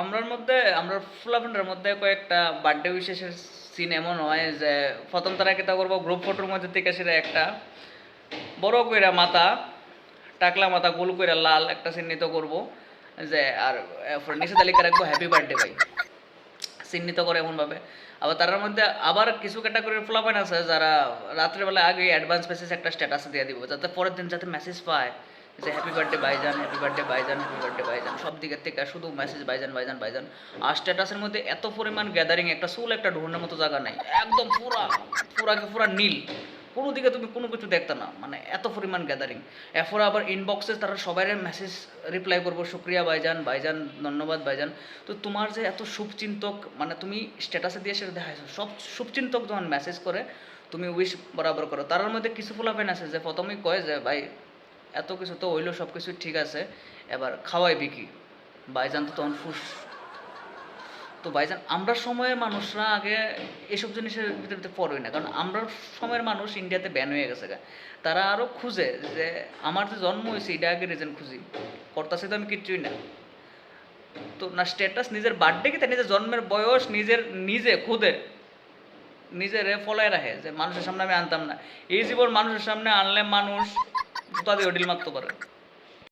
আমরার মধ্যে আমরা ফুলাফান্ডার মধ্যে কয়েকটা বার্থডে উইশেসের সিন এমন হয় যে প্রথম তারা কেতা করবো গ্রুপ ফটোর মধ্যে থেকে সেটা একটা বড় কইরা মাথা টাকলা মাথা গোল কইরা লাল একটা চিহ্নিত করব যে আর নিচে তালিকা রাখবো হ্যাপি বার্থডে ভাই চিহ্নিত করে এমনভাবে। আবার তার মধ্যে আবার কিছু ক্যাটাগরির ফ্লাফাইন আছে যারা রাত্রেবেলা আগে অ্যাডভান্স মেসেজ একটা স্ট্যাটাস দিয়ে দিব যাতে পরের দিন যাতে মেসেজ পায় যে হ্যাপি বার্থডে ভাইজান, হ্যাপি বার্থডে ভাইজান, হ্যাপি বার্থডে ভাইজান, সব দিকের থেকে শুধু মেসেজ ভাইজান ভাইজান ভাইজান। আর স্ট্যাটাসের মধ্যে এত পরিমাণ গ্যাদারিং, একটা চুল একটা ঢোড়ার মতো জায়গা নাই, একদম পুরা নীল, কোনো দিকে তুমি কোনো কিছু দেখতে না, মানে এত পরিমাণ গ্যাদারিং। এরপর আবার ইনবক্সে তারা সবাই মেসেজ রিপ্লাই করবো শুক্রিয়া ভাইজান ভাইজান ধন্যবাদ ভাইজান। তো তোমার যে এত শুভচিন্তক, মানে তুমি স্ট্যাটাসে দিয়ে সেটা দেখাইছো, সব শুভচিন্তক যখন মেসেজ করে তুমি উইশ বরাবর করো। তার মধ্যে কিছু ফলাফেন আছে যে প্রথমেই কয় যে ভাই এত কিছু তো হইলো, সব কিছু ঠিক আছে, এবার খাওয়াইবি কি ভাইজান। তো তখন ফুস। তো ভাইজান আমরা সময়ের মানুষরা আগে এসব জিনিসের ভিতরে পড়ই না, কারণ আমরা সময়ের মানুষ ইন্ডিয়াতে ব্যান হয়ে গেছে গা। তারা আরও খুঁজে যে আমার যে জন্ম হয়েছে এটা আগে রিজন খুঁজি, করতেছে তো আমি কিচ্ছুই না। তো না স্ট্যাটাস নিজের বার্থডে কি, নিজের জন্মের বয়স নিজে খুদে নিজের ফলায় রাখে যে মানুষের সামনে আমি আনতাম না। এই জীবন মানুষের সামনে আনলে মানুষ জুতা দিয়ে ডিল মারতে পারে।